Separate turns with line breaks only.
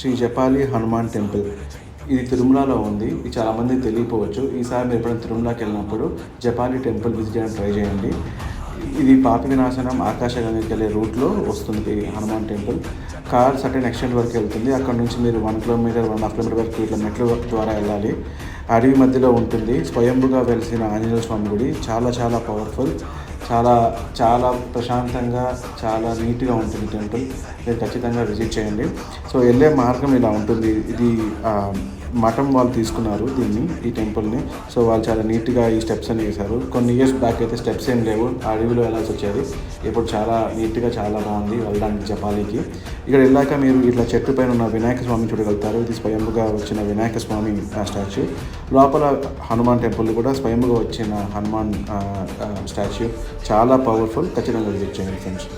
Shri Japali Hanuman temple. ఇది తిరుమలలో ఉంది. ఇది చాలామందికి తెలియకపోవచ్చు. ఈసారి మీరు ఎప్పుడైనా తిరుమలకి వెళ్ళినప్పుడు జపాలి టెంపుల్ విజిట్ చేయడానికి ట్రై చేయండి. ఇది పాప వినాశనం ఆకాశగంగకి వెళ్ళే రూట్లో వస్తుంది ఈ Hanuman temple. Car certain extent వరకు వెళ్తుంది. అక్కడ నుంచి మీరు 1 కిలోమీటర్ 1.5 కిలోమీటర్ వరకు ఇట్లా మెట్ల ద్వారా వెళ్ళాలి. అడవి మధ్యలో ఉంటుంది. స్వయంభుగా వెలిసిన ఆంజనేయ స్వామి గుడి. చాలా చాలా పవర్ఫుల్, చాలా చాలా ప్రశాంతంగా, చాలా నీట్గా ఉంటుంది టెంపుల్. మీరు ఖచ్చితంగా విజిట్ చేయండి. సో వెళ్ళే మార్గం ఇలా ఉంటుంది. ఇది మఠం వాళ్ళు తీసుకున్నారు ఈ టెంపుల్ని. సో వాళ్ళు చాలా నీట్గా ఈ స్టెప్స్ అని వేశారు. కొన్ని ఇయర్స్ బ్యాక్ అయితే స్టెప్స్ ఏం లేవు, అడవిలో వెళ్ళాల్సి వచ్చేది. ఇప్పుడు చాలా నీట్గా, చాలా బాగుంది వెళ్ళడానికి జపాలికి. ఇక్కడ వెళ్ళాక మీరు ఇట్లా చెట్టు పైన ఉన్న వినాయక స్వామిని చూడగలుగుతారు. ఇది స్వయంభుగా వచ్చిన వినాయక స్వామి స్టాచ్యూ. లోపల హనుమాన్ టెంపుల్ కూడా స్వయంభుగా వచ్చిన హనుమాన్ స్టాచ్యూ. చాలా పవర్ఫుల్. ఖచ్చితంగా విజిట్ చేయండి ఫ్రెండ్స్.